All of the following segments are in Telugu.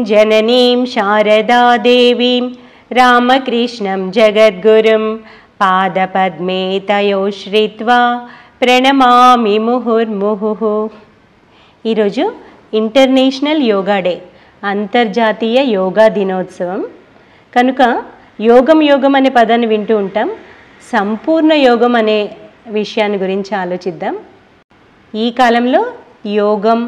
जननीं शारदादेवीं रामकृष्णं जगद्गुरुं पादपद्मे तयो श्रित्वा ప్రణమామి ముహుర్ముహు. ఈరోజు ఇంటర్నేషనల్ యోగా డే, అంతర్జాతీయ యోగా దినోత్సవం కనుక యోగం అనే పదాన్ని వింటూ ఉంటాం. సంపూర్ణ యోగం అనే విషయాన్ని గురించి ఆలోచిద్దాం. ఈ కాలంలో యోగం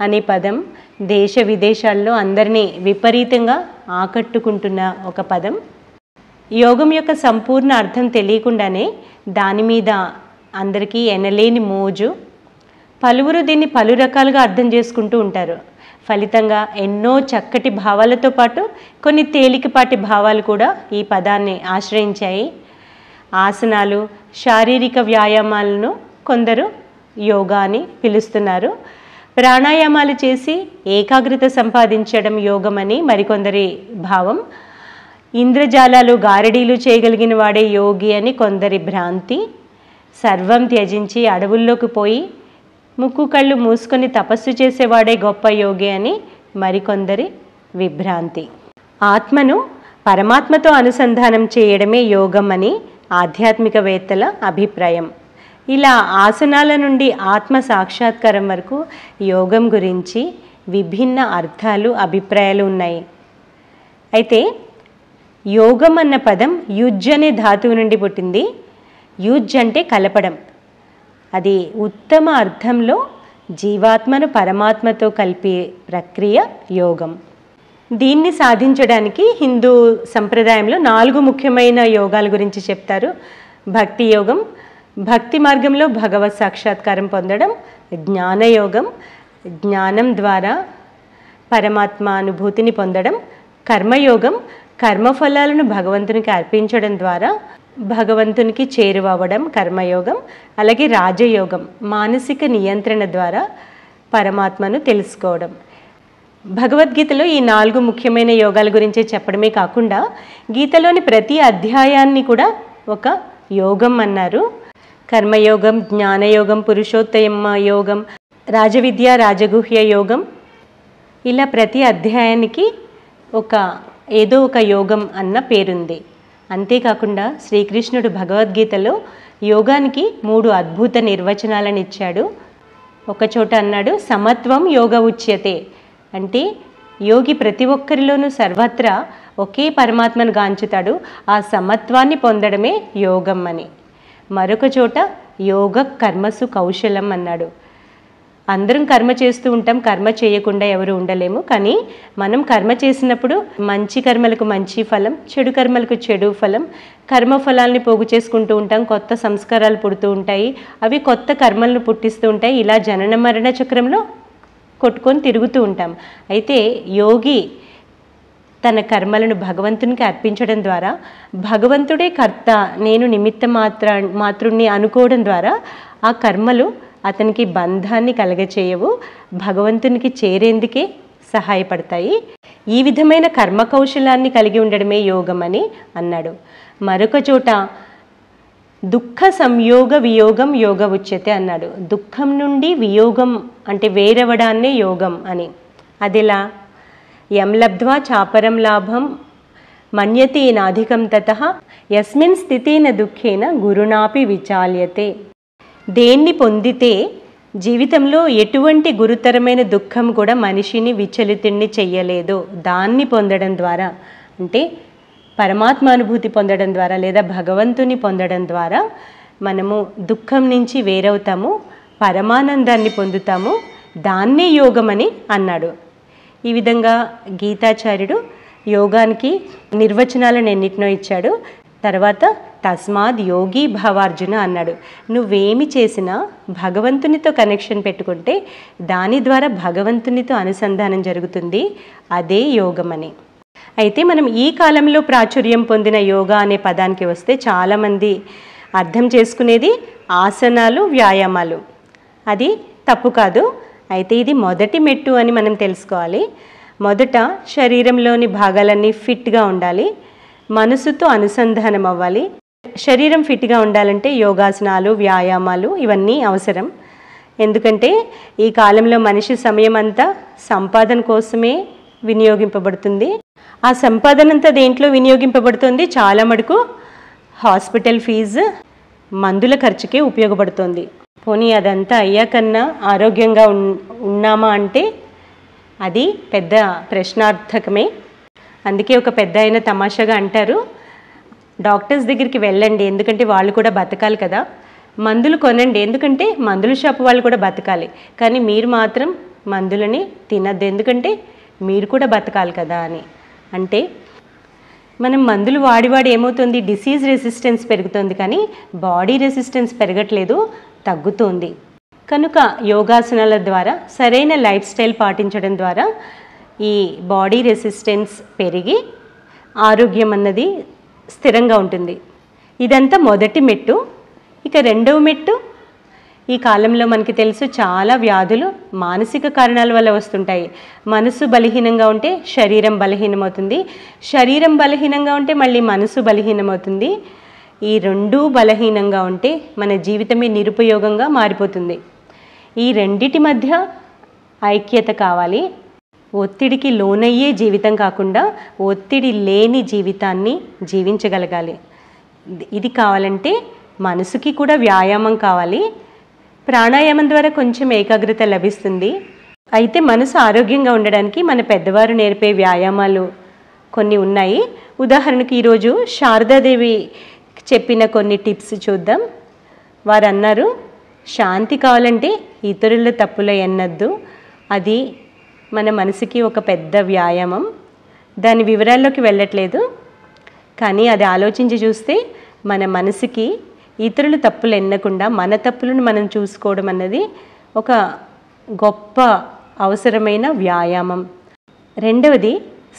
అనే పదం దేశ విదేశాల్లో అందరినీ విపరీతంగా ఆకట్టుకుంటున్న ఒక పదం. యోగం యొక్క సంపూర్ణ అర్థం తెలియకుండానే దాని మీద అందరికీ ఎనలేని మోజు. పలువురు దీన్ని పలు రకాలుగా అర్థం చేసుకుంటూ ఉంటారు. ఫలితంగా ఎన్నో చక్కటి భావాలతో పాటు కొన్ని తేలికపాటి భావాలు కూడా ఈ పదాన్ని ఆశ్రయించాయి. ఆసనాలు, శారీరక వ్యాయామాలను కొందరు యోగా అని పిలుస్తున్నారు. ప్రాణాయామాలు చేసి ఏకాగ్రత సంపాదించడం యోగమని మరికొందరి భావం. ఇంద్రజాలాలు, గారడీలు చేయగలిగిన వాడే యోగి అని కొందరి భ్రాంతి. సర్వం త్యజించి అడవుల్లోకి పోయి ముక్కు కళ్ళు మూసుకొని తపస్సు చేసేవాడే గొప్ప యోగి అని మరికొందరి విభ్రాంతి. ఆత్మను పరమాత్మతో అనుసంధానం చేయడమే యోగం అని ఆధ్యాత్మికవేత్తల అభిప్రాయం. ఇలా ఆసనాల నుండి ఆత్మ సాక్షాత్కారం వరకు యోగం గురించి విభిన్న అర్థాలు, అభిప్రాయాలు ఉన్నాయి. అయితే యోగం అన్న పదం యుజ్ అనే ధాతువు నుండి పుట్టింది. యుజ్ అంటే కలపడం. అది ఉత్తమ అర్థంలో జీవాత్మను పరమాత్మతో కలిపే ప్రక్రియ యోగం. దీన్ని సాధించడానికి హిందూ సంప్రదాయంలో 4 ముఖ్యమైన యోగాల గురించి చెప్తారు. భక్తి యోగం, భక్తి మార్గంలో భగవత్ సాక్షాత్కారం పొందడం. జ్ఞానయోగం, జ్ఞానం ద్వారా పరమాత్మ అనుభూతిని పొందడం. కర్మయోగం, కర్మఫలాలను భగవంతునికి అర్పించడం ద్వారా భగవంతునికి చేరువవ్వడం కర్మయోగం. అలాగే రాజయోగం, మానసిక నియంత్రణ ద్వారా పరమాత్మను తెలుసుకోవడం. భగవద్గీతలో ఈ 4 ముఖ్యమైన యోగాల గురించి చెప్పడమే కాకుండా గీతలోని ప్రతి అధ్యాయాన్ని కూడా ఒక యోగం అన్నారు. కర్మయోగం, జ్ఞానయోగం, పురుషోత్తమ యోగం, రాజవిద్య, రాజగుహ్య యోగం, ఇలా ప్రతి అధ్యాయానికి ఏదో ఒక యోగం అన్న పేరుంది. అంతేకాకుండా శ్రీకృష్ణుడు భగవద్గీతలో యోగానికి 3 అద్భుత నిర్వచనాలను ఇచ్చాడు. ఒకచోట అన్నాడు, సమత్వం యోగ ఉచ్యతే, అంటే యోగి ప్రతి ఒక్కరిలోనూ సర్వత్రా ఒకే పరమాత్మను గాంచుతాడు, ఆ సమత్వాన్ని పొందడమే యోగం అని. మరొక చోట యోగ కర్మసు కౌశలం అన్నాడు. అందరం కర్మ చేస్తూ ఉంటాం, కర్మ చేయకుండా ఎవరు ఉండలేము. కానీ మనం కర్మ చేసినప్పుడు మంచి కర్మలకు మంచి ఫలం, చెడు కర్మలకు చెడు ఫలం, కర్మఫలాల్ని పోగు చేసుకుంటూ ఉంటాం. కొత్త సంస్కారాలు పుడుతూ ఉంటాయి, అవి కొత్త కర్మలను పుట్టిస్తూ ఉంటాయి. ఇలా జనన మరణ చక్రంలో కొట్టుకొని తిరుగుతూ ఉంటాం. అయితే యోగి తన కర్మలను భగవంతునికి అర్పించడం ద్వారా, భగవంతుడే కర్త, నేను నిమిత్త మాతృణ్ణి అనుకోవడం ద్వారా ఆ కర్మలు అతనికి బంధాన్ని కలగచేయవు, భగవంతునికి చేరేందుకే సహాయపడతాయి. ఈ విధమైన కర్మ కౌశలాన్ని కలిగి ఉండడమే యోగం అని అన్నాడు. మరొక చోట దుఃఖ సంయోగ వియోగం యోగ ఉచ్యతే అన్నాడు. దుఃఖం నుండి వియోగం అంటే వేరవడాన్నే యోగం అని. అదిలా యం లబ్ధ్వా చాపరం లాభం మన్యతే నాధికం తతః యస్మిన్ స్థితేన దుఃఖేన గురునాపి విచాల్యతే. దేన్ని పొందితే జీవితంలో ఎటువంటి గురుతరమైన దుఃఖం కూడా మనిషిని విచలితుణ్ణి చెయ్యలేదు, దాన్ని పొందడం ద్వారా, అంటే పరమాత్మ అనుభూతి పొందడం ద్వారా లేదా భగవంతుని పొందడం ద్వారా మనము దుఃఖం నుంచి వేరవుతాము, పరమానందాన్ని పొందుతాము, దాన్నే యోగమని అన్నాడు. ఈ విధంగా గీతాచార్యుడు యోగానికి నిర్వచనాలను ఎన్నిటినో ఇచ్చాడు. తర్వాత తస్మాద్ యోగి భావార్జున అన్నాడు. నువ్వేమి చేసినా భగవంతునితో కనెక్షన్ పెట్టుకుంటే దాని ద్వారా భగవంతునితో అనుసంధానం జరుగుతుంది, అదే యోగమని. అయితే మనం ఈ కాలంలో ప్రాచుర్యం పొందిన యోగా అనే పదానికి వస్తే చాలామంది అర్థం చేసుకునేది ఆసనాలు, వ్యాయామాలు. అది తప్పు కాదు. అయితే ఇది మొదటి మెట్టు అని మనం తెలుసుకోవాలి. మొదట శరీరంలోని భాగాలన్నీ ఫిట్గా ఉండాలి, మనసుతో అనుసంధానం అవ్వాలి. శరీరం ఫిట్గా ఉండాలంటే యోగాసనాలు, వ్యాయామాలు ఇవన్నీ అవసరం. ఎందుకంటే ఈ కాలంలో మనిషి సమయం అంతా సంపాదన కోసమే వినియోగింపబడుతుంది. ఆ సంపాదన అంతా దేంట్లో వినియోగింపబడుతుంది? చాలా మటుకు హాస్పిటల్ ఫీజు, మందుల ఖర్చుకే ఉపయోగపడుతుంది. పోనీ అదంతా అయ్యాకన్నా ఆరోగ్యంగా ఉన్నామా అంటే అది పెద్ద ప్రశ్నార్థకమే. అందుకే ఒక పెద్ద ఆయన తమాషాగా అంటారు, డాక్టర్స్ దగ్గరికి వెళ్ళండి ఎందుకంటే వాళ్ళు కూడా బతకాలి కదా, మందులు కొనండి ఎందుకంటే మందుల షాపు వాళ్ళు కూడా బతకాలి, కానీ మీరు మాత్రం మందులని తినద్దు ఎందుకంటే మీరు కూడా బతకాలి కదా అని. అంటే మనం మందులు వాడి ఏమవుతుంది? డిసీజ్ రెసిస్టెన్స్ పెరుగుతుంది కానీ బాడీ రెసిస్టెన్స్ పెరగట్లేదు, తగ్గుతుంది. కనుక యోగాసనాల ద్వారా సరైన లైఫ్ స్టైల్ పాటించడం ద్వారా ఈ బాడీ రెసిస్టెన్స్ పెరిగి ఆరోగ్యం అన్నది స్థిరంగా ఉంటుంది. ఇదంతా మొదటి మెట్టు. ఇక రెండవ మెట్టు, ఈ కాలంలో మనకి తెలుసు చాలా వ్యాధులు మానసిక కారణాల వల్ల వస్తుంటాయి. మనసు బలహీనంగా ఉంటే శరీరం బలహీనమవుతుంది, శరీరం బలహీనంగా ఉంటే మళ్ళీ మనసు బలహీనమవుతుంది. ఈ రెండూ బలహీనంగా ఉంటే మన జీవితమే నిరుపయోగంగా మారిపోతుంది. ఈ రెండిటి మధ్య ఐక్యత కావాలి. ఒత్తిడికి లోనయ్యే జీవితం కాకుండా ఒత్తిడి లేని జీవితాన్ని జీవించగలగాలి. ఇది కావాలంటే మనసుకి కూడా వ్యాయామం కావాలి. ప్రాణాయామం ద్వారా కొంచెం ఏకాగ్రత లభిస్తుంది. అయితే మనసు ఆరోగ్యంగా ఉండడానికి మన పెద్దవారు నేర్పే వ్యాయామాలు కొన్ని ఉన్నాయి. ఉదాహరణకు ఈరోజు శారదాదేవి చెప్పిన కొన్ని టిప్స్ చూద్దాం. వారు అన్నారు, శాంతి కావాలంటే ఇతరుల తప్పుల ఎన్నద్దు. అది మన మనసుకి ఒక పెద్ద వ్యాయామం. దాని వివరాల్లోకి వెళ్ళట్లేదు, కానీ అది ఆలోచించి చూస్తే మన మనసుకి ఇతరుల తప్పులు ఎన్నకుండా మన తప్పులను మనం చూసుకోవడం అన్నది ఒక గొప్ప అవసరమైన వ్యాయామం. రెండవది,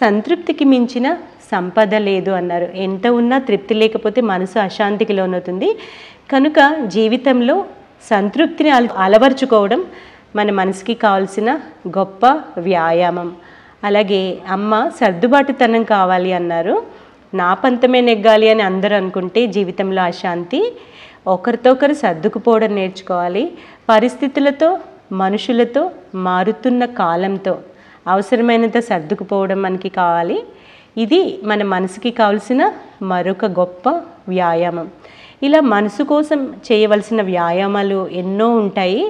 సంతృప్తికి మించిన సంపద లేదు అన్నారు. ఎంత ఉన్నా తృప్తి లేకపోతే మనసు అశాంతికి లోనవుతుంది. కనుక జీవితంలో సంతృప్తిని అలవర్చుకోవడం మన మనసుకి కావాల్సిన గొప్ప వ్యాయామం. అలాగే అమ్మ సర్దుబాటుతనం కావాలి అన్నారు. నా పంతమే నెగ్గాలి అని అందరూ అనుకుంటే జీవితంలో అశాంతి. ఒకరితో ఒకరు సర్దుకుపోవడం నేర్చుకోవాలి. పరిస్థితులతో, మనుషులతో, మారుతున్న కాలంతో అవసరమైనంత సర్దుకుపోవడం మనకి కావాలి. ఇది మన మనసుకి కావలసిన మరొక గొప్ప వ్యాయామం. ఇలా మనసు కోసం చేయవలసిన వ్యాయామాలు ఎన్నో ఉంటాయి.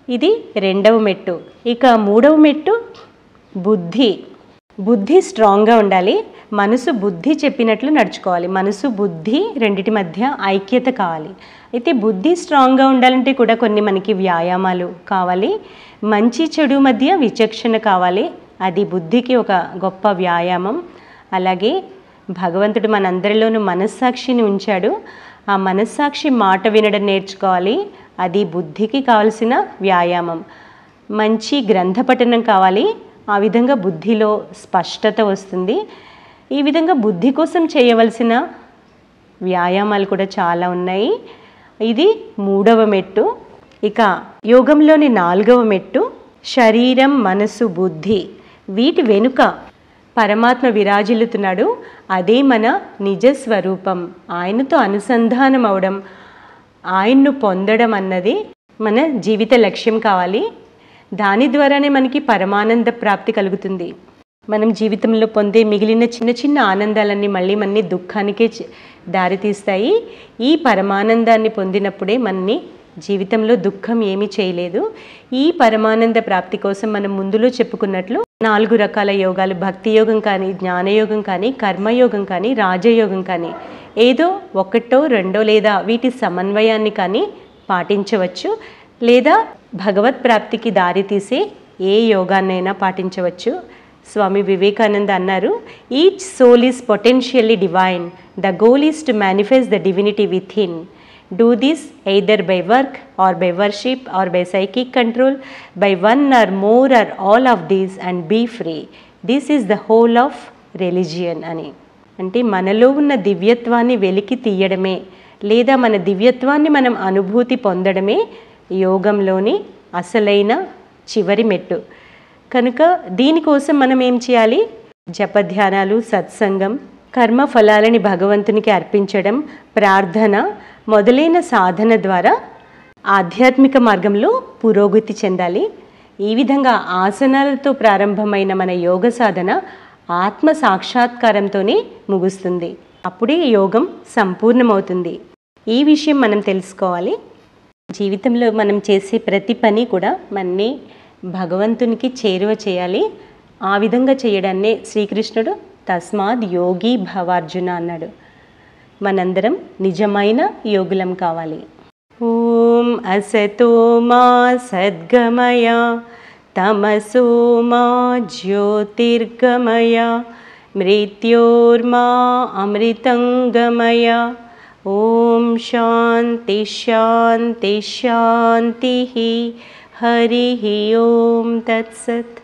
ఇది రెండవ మెట్టు. ఇక మూడవ మెట్టు బుద్ధి. బుద్ధి స్ట్రాంగ్గా ఉండాలి. మనసు బుద్ధి చెప్పినట్లు నడుచుకోవాలి. మనసు బుద్ధి రెండిటి మధ్య ఐక్యత కావాలి. అయితే బుద్ధి స్ట్రాంగ్గా ఉండాలంటే కూడా కొన్ని మనకి వ్యాయామాలు కావాలి. మంచి చెడు మధ్య విచక్షణ కావాలి. అది బుద్ధికి ఒక గొప్ప వ్యాయామం. అలాగే భగవంతుడు మనందరిలోనూ మనస్సాక్షిని ఉంచాడు. ఆ మనస్సాక్షి మాట వినడం నేర్చుకోవాలి. అది బుద్ధికి కావలసిన వ్యాయామం. మంచి గ్రంథ పఠనం కావాలి. ఆ విధంగా బుద్ధిలో స్పష్టత వస్తుంది. ఈ విధంగా బుద్ధి కోసం చేయవలసిన వ్యాయామాలు కూడా చాలా ఉన్నాయి. ఇది మూడవ మెట్టు. ఇక యోగంలోని నాలుగవ మెట్టు శరీరం, మనసు, బుద్ధి. వీటి వెనుక పరమాత్మ విరాజిల్లుతున్నాడు. అదే మన నిజస్వరూపం. ఆయనతో అనుసంధానం అవడం, ఆయన్ను పొందడం అన్నది మన జీవిత లక్ష్యం కావాలి. దాని ద్వారానే మనకి పరమానంద ప్రాప్తి కలుగుతుంది. మనం జీవితంలో పొందే మిగిలిన చిన్న చిన్న ఆనందాలన్నీ మళ్ళీ దుఃఖానికే దారితీస్తాయి. ఈ పరమానందాన్ని పొందినప్పుడే మనని జీవితంలో దుఃఖం ఏమీ చేయలేదు. ఈ పరమానంద ప్రాప్తి కోసం మనం ముందులో చెప్పుకున్నట్లు 4 రకాల యోగాలు, భక్తి యోగం కానీ, జ్ఞానయోగం కానీ, కర్మయోగం కానీ, రాజయోగం కానీ, ఏదో ఒకటో రెండో లేదా వీటి సమన్వయాన్ని కానీ పాటించవచ్చు. లేదా భగవత్ ప్రాప్తికి దారితీసే ఏ యోగాన్నైనా పాటించవచ్చు. స్వామి వివేకానంద అన్నారు, each soul is potentially divine. The goal is to manifest the divinity within. Do this either by work or by worship or by psychic control, by one or more or all of these, and be free. This is the whole of religion అని. అంటే మనలో ఉన్న దివ్యత్వాన్ని వెలికి తీయడమే లేదా మన దివ్యత్వాన్ని మనం అనుభూతి పొందడమే యోగంలోని అసలైన చివరి మెట్టు. కనుక దీనికోసం మనం ఏం చేయాలి? జపధ్యానాలు, సత్సంగం, కర్మ ఫలాలని భగవంతునికి అర్పించడం, ప్రార్థన మొదలైన సాధన ద్వారా ఆధ్యాత్మిక మార్గంలో పురోగతి చెందాలి. ఈ విధంగా ఆసనాలతో ప్రారంభమైన మన యోగ సాధన ఆత్మ సాక్షాత్కారంతోనే ముగుస్తుంది. అప్పుడే యోగం సంపూర్ణమవుతుంది. ఈ విషయం మనం తెలుసుకోవాలి. జీవితంలో మనం చేసే ప్రతి పని కూడా మనని భగవంతునికి చేరువ చేయాలి. ఆ విధంగా చేయడాన్నే శ్రీకృష్ణుడు తస్మాద్ యోగి భవార్జున అన్నాడు. మనందరం నిజమైన యోగులం కావాలి. ఓం అసతో మా సద్గమయ తమసో మా జ్యోతిర్గమయ మృత్యోర్మా అమృతంగమయ. ఓం శాంతి శాంతి శాంతి. హరి ఓం తత్సత్.